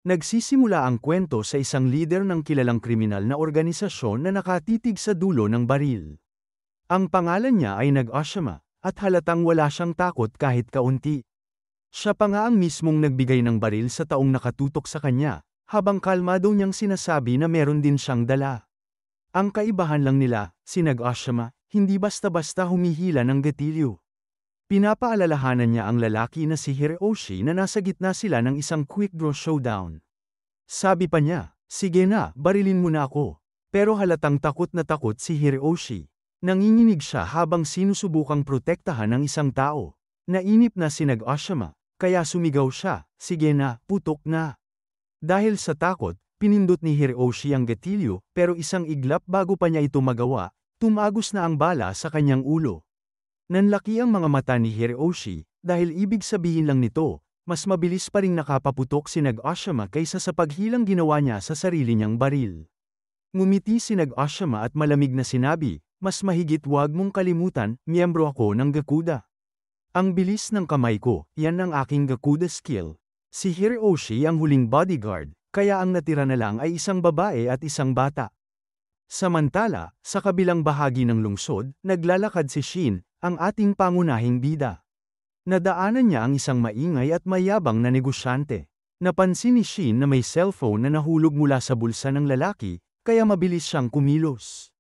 Nagsisimula ang kwento sa isang lider ng kilalang kriminal na organisasyon na nakatitig sa dulo ng baril. Ang pangalan niya ay Nag-Oshima, at halatang wala siyang takot kahit kaunti. Siya pa nga ang mismong nagbigay ng baril sa taong nakatutok sa kanya, habang kalmado niyang sinasabi na meron din siyang dala. Ang kaibahan lang nila, si Nag-Oshima, hindi basta-basta humihila ng gatilyo. Pinapaalalahanan niya ang lalaki na si Hiroshi na nasa gitna sila ng isang quick draw showdown. Sabi pa niya, sige na, barilin mo na ako. Pero halatang takot na takot si Hiroshi. Nanginginig siya habang sinusubukang protektahan ng isang tao. Nainip na si Nag-Oshima, kaya sumigaw siya, sige na, putok na. Dahil sa takot, pinindot ni Hiroshi ang gatilyo, pero isang iglap bago pa niya ito magawa, tumagos na ang bala sa kanyang ulo. Nanlaki ang mga mata ni Hiroshi, dahil ibig sabihin lang nito, mas mabilis pa ring nakapaputok si Nag-Oshima kaysa sa paghilang ginawa niya sa sarili niyang baril. Ngumiti si Nag-Oshima at malamig na sinabi, mas mahigit wag mong kalimutan, miyembro ako ng Gakuda. Ang bilis ng kamay ko, yan ang aking Gakuda skill. Si Hiroshi ang huling bodyguard, kaya ang natira na lang ay isang babae at isang bata. Samantala, sa kabilang bahagi ng lungsod, naglalakad si Shin, ang ating pangunahing bida. Nadaanan niya ang isang maingay at mayabang na negosyante. Napansin ni Shin na may cellphone na nahulog mula sa bulsa ng lalaki, kaya mabilis siyang kumilos.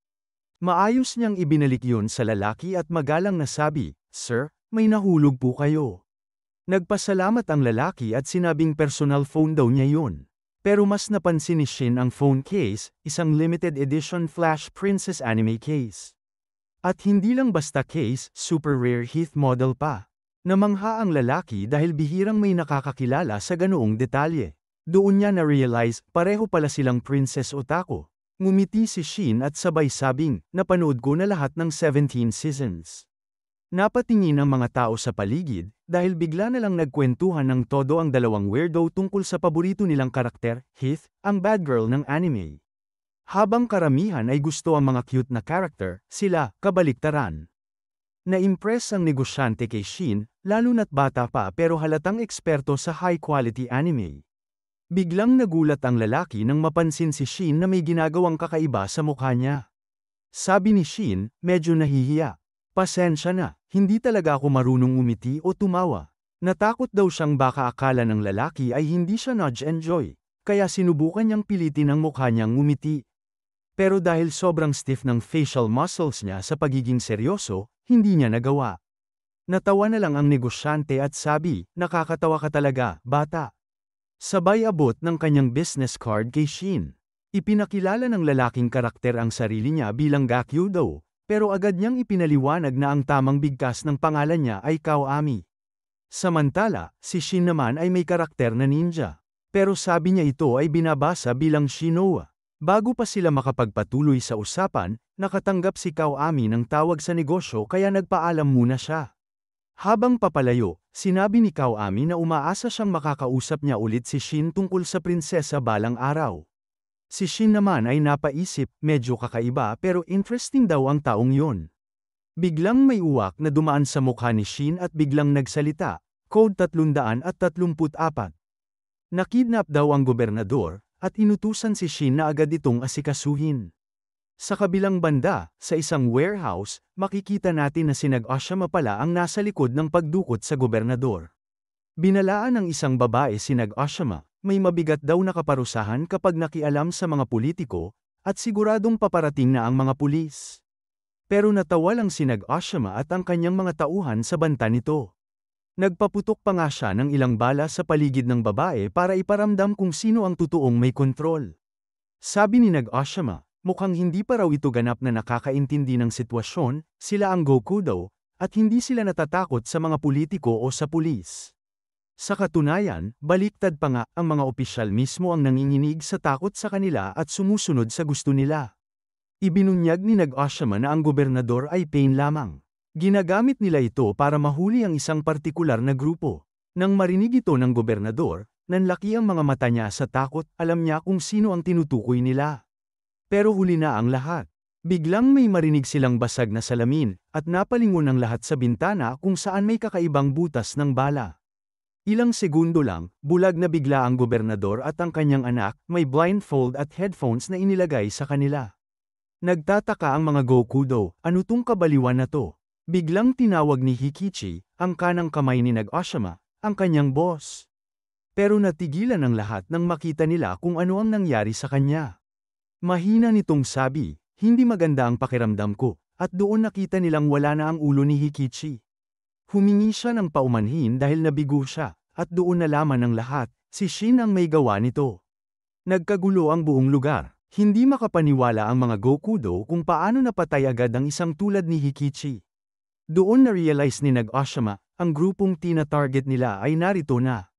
Maayos niyang ibinalik yun sa lalaki at magalang na sabi, Sir, may nahulog po kayo. Nagpasalamat ang lalaki at sinabing personal phone daw niya yun. Pero mas napansin ni Shin ang phone case, isang limited edition Flash Princess anime case. At hindi lang basta case, super rare Heath model pa. Namangha ang lalaki dahil bihirang may nakakakilala sa ganoong detalye. Doon niya na-realize, pareho pala silang princess otaku. Ngumiti si Shin at sabay sabing, napanood ko na lahat ng 17 seasons. Napatingin ang mga tao sa paligid, dahil bigla na lang nagkwentuhan ng todo ang dalawang weirdo tungkol sa paborito nilang karakter, Heath, ang bad girl ng anime. Habang karamihan ay gusto ang mga cute na character, sila, kabaliktaran. Na-impress ang negosyante kay Shin, lalo na't bata pa pero halatang eksperto sa high-quality anime. Biglang nagulat ang lalaki nang mapansin si Shin na may ginagawang kakaiba sa mukha niya. Sabi ni Shin, medyo nahihiya. Pasensya na, hindi talaga ako marunong umiti o tumawa. Natakot daw siyang baka akala ng lalaki ay hindi siya nudge-enjoy, kaya sinubukan niyang pilitin ang mukha niyang umiti. Pero dahil sobrang stiff ng facial muscles niya sa pagiging seryoso, hindi niya nagawa. Natawa na lang ang negosyante at sabi, nakakatawa ka talaga, bata. Sabay abot ng kanyang business card kay Shin. Ipinakilala ng lalaking karakter ang sarili niya bilang Gakudo, pero agad niyang ipinaliwanag na ang tamang bigkas ng pangalan niya ay Kaoami. Samantala, si Shin naman ay may karakter na ninja. Pero sabi niya ito ay binabasa bilang Shinoa. Bago pa sila makapagpatuloy sa usapan, nakatanggap si Kaoami ng tawag sa negosyo kaya nagpaalam muna siya. Habang papalayo, sinabi ni Kaoami na umaasa siyang makakausap niya ulit si Shin tungkol sa prinsesa balang araw. Si Shin naman ay napaisip, medyo kakaiba pero interesting daw ang taong yun. Biglang may uwak na dumaan sa mukha ni Shin at biglang nagsalita, Code 334. Nakidnap daw ang gobernador, at inutusan si Shin na agad itong asikasuhin. Sa kabilang banda, sa isang warehouse, makikita natin na si Nag-Oshima pala ang nasa likod ng pagdukot sa gobernador. Binalaan ng isang babae si Nag-Oshima, may mabigat daw na kaparusahan kapag nakialam sa mga politiko, at siguradong paparating na ang mga pulis. Pero natawa lang si Nag-Oshima at ang kanyang mga tauhan sa banta nito. Nagpaputok pa nga siya ng ilang bala sa paligid ng babae para iparamdam kung sino ang totoong may kontrol. Sabi ni Nag-Oshima, mukhang hindi pa raw ito ganap na nakakaintindi ng sitwasyon, sila ang Gakudo, at hindi sila natatakot sa mga politiko o sa pulis. Sa katunayan, baliktad pa nga, ang mga opisyal mismo ang nanginginig sa takot sa kanila at sumusunod sa gusto nila. Ibinunyag ni Nag-Oshima na ang gobernador ay pain lamang. Ginagamit nila ito para mahuli ang isang partikular na grupo. Nang marinig ito ng gobernador, nanlaki ang mga mata niya sa takot, alam niya kung sino ang tinutukoy nila. Pero huli na ang lahat. Biglang may marinig silang basag na salamin, at napalingon ang lahat sa bintana kung saan may kakaibang butas ng bala. Ilang segundo lang, bulag na bigla ang gobernador at ang kanyang anak, may blindfold at headphones na inilagay sa kanila. Nagtataka ang mga Gokudo, ano tong kabaliwan na to? Biglang tinawag ni Hikichi, ang kanang kamay ni Nag-Oshima, ang kanyang boss. Pero natigilan ang lahat nang makita nila kung ano ang nangyari sa kanya. Mahina nitong sabi, hindi maganda ang pakiramdam ko, at doon nakita nilang wala na ang ulo ni Hikichi. Humingi siya ng paumanhin dahil nabigo siya, at doon nalaman ng lahat, si Shin ang may gawa nito. Nagkagulo ang buong lugar, hindi makapaniwala ang mga Gokudo kung paano napatay agad ang isang tulad ni Hikichi. Doon na-realize ni Nag-Oshima, ang grupong tina-target nila ay narito na.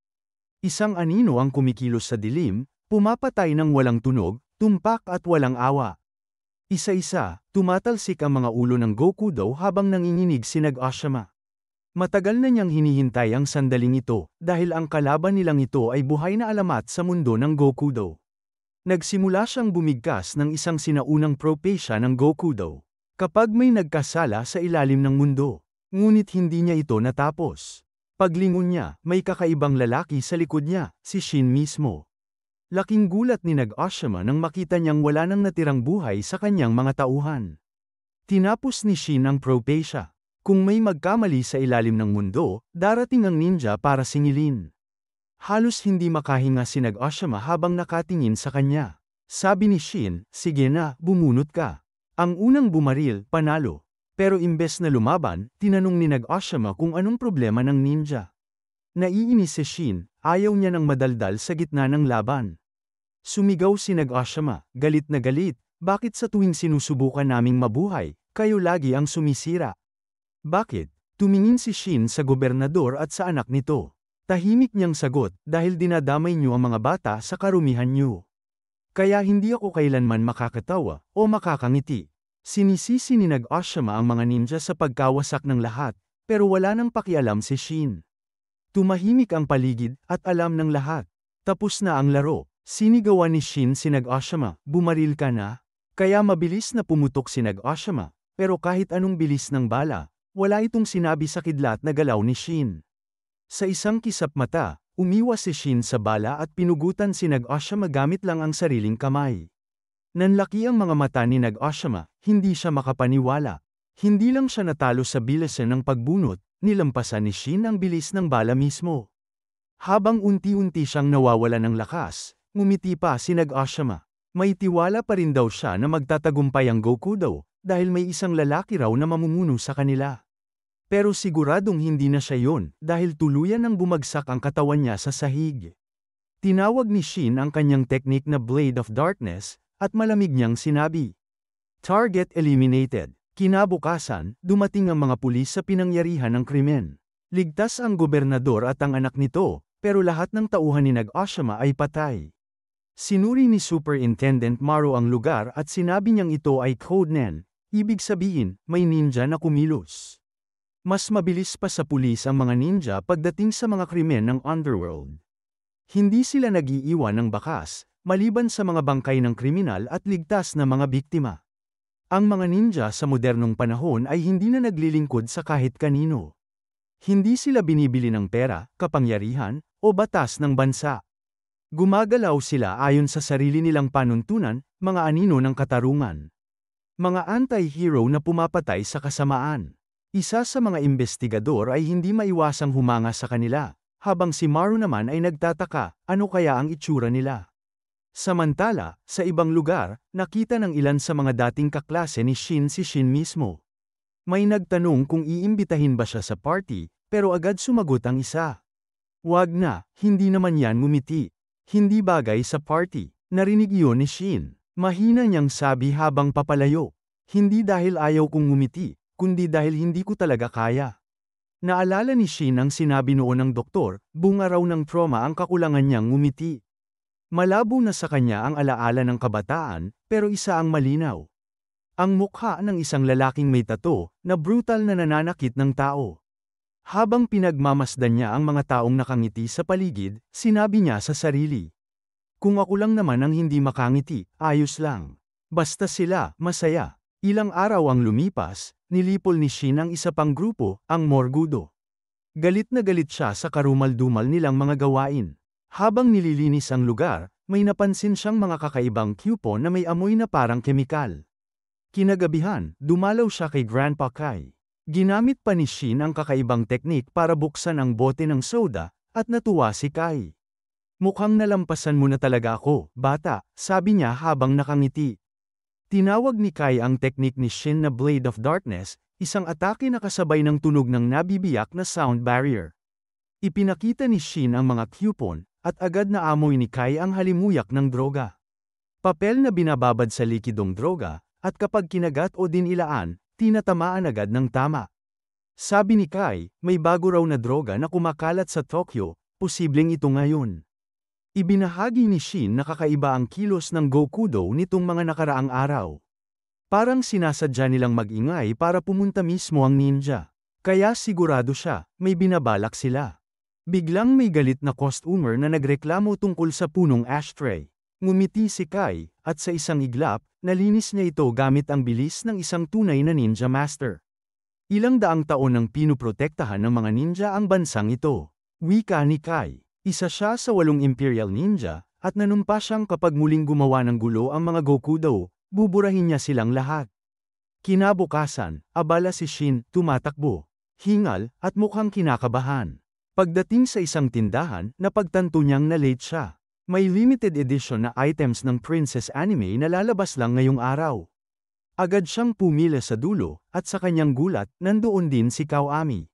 Isang anino ang kumikilos sa dilim, pumapatay ng walang tunog, tumpak at walang awa. Isa-isa, tumatalsik ang mga ulo ng Gokudo habang nanginginig si Nag-Oshima. Matagal na niyang hinihintay ang sandaling ito, dahil ang kalaban nilang ito ay buhay na alamat sa mundo ng Gokudo. Nagsimula siyang bumigkas ng isang sinaunang propesya ng Gokudo. Kapag may nagkasala sa ilalim ng mundo, ngunit hindi niya ito natapos. Paglingon niya, may kakaibang lalaki sa likod niya, si Shin mismo. Laking gulat ni Nag-Oshima nang makita niyang wala nang natirang buhay sa kanyang mga tauhan. Tinapos ni Shin ang propesya. Kung may magkamali sa ilalim ng mundo, darating ang ninja para singilin. Halos hindi makahinga si Nag-Oshima habang nakatingin sa kanya. Sabi ni Shin, sige na, bumunot ka. Ang unang bumaril, panalo. Pero imbes na lumaban, tinanong ni Nag-Oshima kung anong problema ng ninja. Naiinis si Shin, ayaw niya ng madaldal sa gitna ng laban. Sumigaw si Nag-Oshima, galit na galit, bakit sa tuwing sinusubukan naming mabuhay, kayo lagi ang sumisira? Bakit? Tumingin si Shin sa gobernador at sa anak nito. Tahimik niyang sagot, dahil dinadamay niyo ang mga bata sa karumihan niyo. Kaya hindi ako kailanman makakatawa o makakangiti. Sinisisi ni Nag-Oshima ang mga ninja sa pagkawasak ng lahat, pero wala nang pakialam si Shin. Tumahimik ang paligid at alam ng lahat. Tapos na ang laro. Sinigawan ni Shin si Nag-Oshima, bumaril ka na? Kaya mabilis na pumutok si Nag-Oshima, pero kahit anong bilis ng bala, wala itong sinabi sa kidlat na galaw ni Shin. Sa isang kisap mata, umiwas si Shin sa bala at pinugutan si Nag-Oshima gamit lang ang sariling kamay. Nanlaki ang mga mata ni Nag-Oshima, hindi siya makapaniwala. Hindi lang siya natalo sa bilisan ng pagbunot, nilampasan ni Shin ang bilis ng bala mismo. Habang unti-unti siyang nawawala ng lakas, ngumiti pa si Nag-Oshima. May tiwala pa rin daw siya na magtatagumpay ang Gokudo, dahil may isang lalaki raw na mamumuno sa kanila. Pero siguradong hindi na siya yon, dahil tuluyan nang bumagsak ang katawan niya sa sahig. Tinawag ni Shin ang kanyang teknik na Blade of Darkness, at malamig niyang sinabi, "Target eliminated." Kinabukasan, dumating ang mga pulis sa pinangyarihan ng krimen. Ligtas ang gobernador at ang anak nito, pero lahat ng tauhan ni Nag-Oshima ay patay. Sinuri ni Superintendent Maru ang lugar at sinabi niyang ito ay Code Nen, ibig sabihin, may ninja na kumilos. Mas mabilis pa sa pulis ang mga ninja pagdating sa mga krimen ng underworld. Hindi sila nag-iiwan ng bakas, maliban sa mga bangkay ng kriminal at ligtas na mga biktima. Ang mga ninja sa modernong panahon ay hindi na naglilingkod sa kahit kanino. Hindi sila binibili ng pera, kapangyarihan, o batas ng bansa. Gumagalaw sila ayon sa sarili nilang panuntunan, mga anino ng katarungan. Mga anti-hero na pumapatay sa kasamaan. Isa sa mga investigador ay hindi maiwasang humanga sa kanila, habang si Maru naman ay nagtataka, ano kaya ang itsura nila. Samantala, sa ibang lugar, nakita ng ilan sa mga dating kaklase ni Shin si Shin mismo. May nagtanong kung iimbitahin ba siya sa party, pero agad sumagot ang isa. Wag na, hindi naman yan ngumiti. Hindi bagay sa party. Narinig yun ni Shin. Mahina niyang sabi habang papalayo. Hindi dahil ayaw kong ngumiti, kundi dahil hindi ko talaga kaya. Naalala ni Shin ang sinabi noon ng doktor, bunga raw ng trauma ang kakulangan niyang ngumiti. Malabo na sa kanya ang alaala ng kabataan, pero isa ang malinaw. Ang mukha ng isang lalaking may tattoo, na brutal na nananakit ng tao. Habang pinagmamasdan niya ang mga taong nakangiti sa paligid, sinabi niya sa sarili. Kung ako lang naman ang hindi makangiti, ayos lang. Basta sila, masaya. Ilang araw ang lumipas, nilipol ni Shin ang isa pang grupo, ang Morgudo. Galit na galit siya sa karumal-dumal nilang mga gawain. Habang nililinis ang lugar, may napansin siyang mga kakaibang coupon na may amoy na parang kemikal. Kinagabihan, dumalaw siya kay Grandpa Kai. Ginamit pa ni Shin ang kakaibang teknik para buksan ang bote ng soda, at natuwa si Kai. Mukhang nalampasan mo na talaga ako, bata, sabi niya habang nakangiti. Tinawag ni Kai ang teknik ni Shin na Blade of Darkness, isang atake na kasabay ng tunog ng nabibiyak na sound barrier. Ipinakita ni Shin ang mga coupon, at agad na amoy ni Kai ang halimuyak ng droga. Papel na binababad sa likidong droga, at kapag kinagat o dinilaan, tinatamaan agad ng tama. Sabi ni Kai, may bago raw na droga na kumakalat sa Tokyo, posibleng ito ngayon. Ibinahagi ni Shin na kakaiba ang kilos ng Gokudo nitong mga nakaraang araw. Parang sinasadya nilang mag-ingay para pumunta mismo ang ninja. Kaya sigurado siya, may binabalak sila. Biglang may galit na customer na nagreklamo tungkol sa punong ashtray. Ngumiti si Kai, at sa isang iglap, nalinis niya ito gamit ang bilis ng isang tunay na ninja master. Ilang daang taon nang pinuprotektahan ng mga ninja ang bansang ito. Wika ni Kai. Isa siya sa 8 Imperial Ninja, at nanumpa siyang kapag muling gumawa ng gulo ang mga Gokudo, buburahin niya silang lahat. Kinabukasan, abala si Shin, tumatakbo, hingal, at mukhang kinakabahan. Pagdating sa isang tindahan, napagtanto niyang na late siya. May limited edition na items ng Princess Anime na lalabas lang ngayong araw. Agad siyang pumila sa dulo, at sa kanyang gulat, nandoon din si Kawami.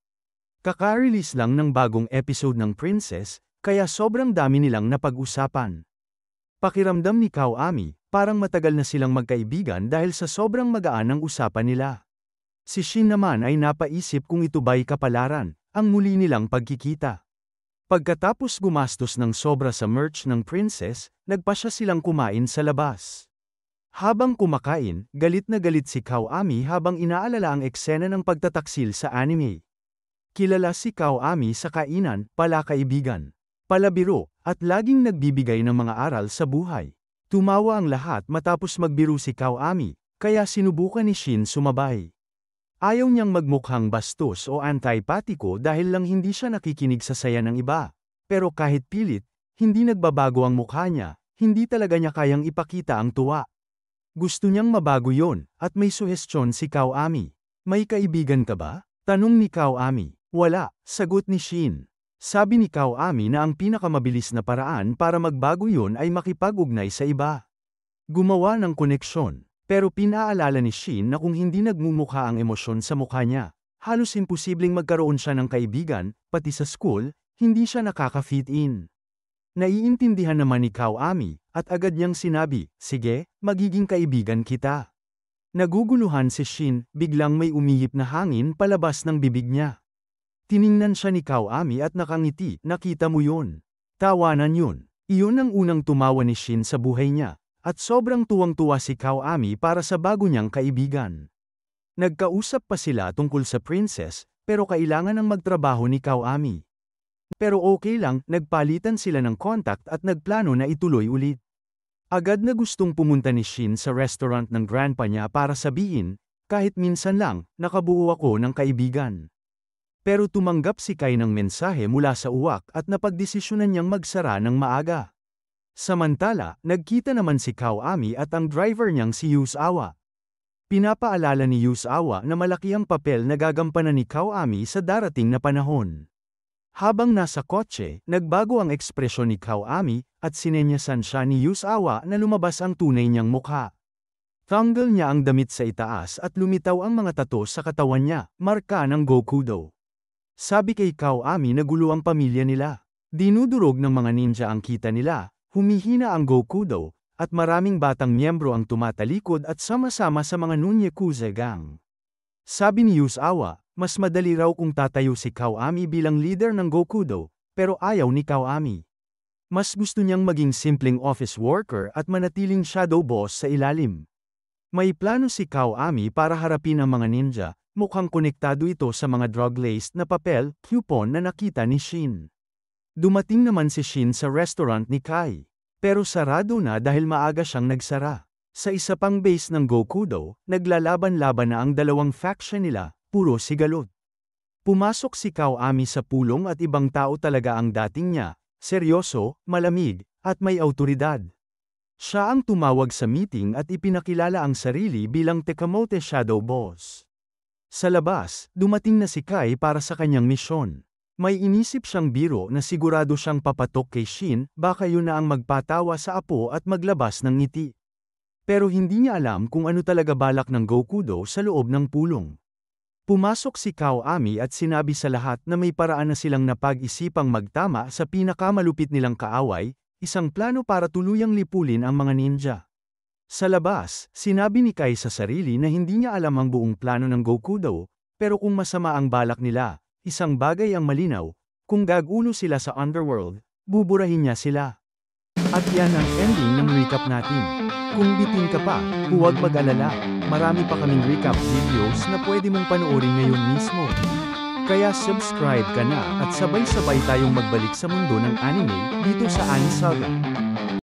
Kaka-release lang ng bagong episode ng Princess, kaya sobrang dami nilang napag-usapan. Pakiramdam ni Kawami, parang matagal na silang magkaibigan dahil sa sobrang magaan ang usapan nila. Si Shin naman ay napaisip kung ito ba'y kapalaran, ang muli nilang pagkikita. Pagkatapos gumastos ng sobra sa merch ng Princess, nagpasya silang kumain sa labas. Habang kumakain, galit na galit si Kawami habang inaalala ang eksena ng pagtataksil sa anime. Kilala si Kawami sa kainan, palakaibigan, palabiro, at laging nagbibigay ng mga aral sa buhay. Tumawa ang lahat matapos magbiro si Kawami, kaya sinubukan ni Shin sumabay. Ayaw niyang magmukhang bastos o antipatiko dahil lang hindi siya nakikinig sa saya ng iba. Pero kahit pilit, hindi nagbabago ang mukha niya, hindi talaga niya kayang ipakita ang tuwa. Gusto niyang mabago yon, at may suhestyon si Kawami. May kaibigan ka ba? Tanong ni Kawami. Wala, sagot ni Shin. Sabi ni Kawami na ang pinakamabilis na paraan para magbago yon ay makipag-ugnay sa iba. Gumawa ng koneksyon, pero pinaalala ni Shin na kung hindi nagmumukha ang emosyon sa mukha niya, halos imposibleng magkaroon siya ng kaibigan, pati sa school, hindi siya nakaka-fit in. Naiintindihan naman ni Kawami, at agad niyang sinabi, sige, magiging kaibigan kita. Naguguluhan si Shin, biglang may umihip na hangin palabas ng bibig niya. Tiningnan siya ni Kawami at nakangiti, nakita mo yun. Tawanan yun. Iyon ang unang tumawa ni Shin sa buhay niya, at sobrang tuwang-tuwa si Kawami para sa bago niyang kaibigan. Nagkausap pa sila tungkol sa Princess, pero kailangan ng magtrabaho ni Kawami. Pero okay lang, nagpalitan sila ng contact at nagplano na ituloy ulit. Agad na gustong pumunta ni Shin sa restaurant ng grandpa niya para sabihin, kahit minsan lang, nakabuo ako ng kaibigan. Pero tumanggap si Kai ng mensahe mula sa uwak at napagdesisyonan niyang magsara ng maaga. Samantala, nagkita naman si Kawami at ang driver niyang si Yusawa. Pinapaalala ni Yusawa na malaki ang papel na gagampanan ni Kawami sa darating na panahon. Habang nasa kotse, nagbago ang ekspresyon ni Kawami at sinenyasan siya ni Yusawa na lumabas ang tunay niyang mukha. Tanggal niya ang damit sa itaas at lumitaw ang mga tato sa katawan niya, marka ng Gokudo. Sabi kay Kawami na gulo ang pamilya nila. Dinudurog ng mga ninja ang kita nila, humihina ang Gokudo, at maraming batang miyembro ang tumatalikod at sama-sama sa mga Nunyakuza gang. Sabi ni Yusawa, mas madali raw kung tatayo si Kawami bilang leader ng Gokudo, pero ayaw ni Kawami. Mas gusto niyang maging simpleng office worker at manatiling shadow boss sa ilalim. May plano si Kawami para harapin ang mga ninja, mukhang konektado ito sa mga drug-laced na papel, coupon na nakita ni Shin. Dumating naman si Shin sa restaurant ni Kai. Pero sarado na dahil maaga siyang nagsara. Sa isa pang base ng Gokudo, naglalaban-laban na ang dalawang faction nila, puro sigalot. Pumasok si Kawami sa pulong at ibang tao talaga ang dating niya, seryoso, malamig, at may awtoridad. Siya ang tumawag sa meeting at ipinakilala ang sarili bilang Tekamote Shadow Boss. Sa labas, dumating na si Kai para sa kanyang misyon. May inisip siyang biro na sigurado siyang papatok kay Shin, baka yun na ang magpatawa sa apo at maglabas ng ngiti. Pero hindi niya alam kung ano talaga balak ng Gokudo sa loob ng pulong. Pumasok si Kawami at sinabi sa lahat na may paraan na silang napag-isipang magtama sa pinakamalupit nilang kaaway, isang plano para tuluyang lipulin ang mga ninja. Sa labas, sinabi ni Kai sa sarili na hindi niya alam ang buong plano ng Gokudo, pero kung masama ang balak nila, isang bagay ang malinaw, kung gagulo sila sa underworld, buburahin niya sila. At yan ang ending ng recap natin. Kung bitin ka pa, huwag mag-alala, marami pa kaming recap videos na pwede mong panoorin ngayon mismo. Kaya subscribe ka na at sabay-sabay tayong magbalik sa mundo ng anime dito sa Ani Saga.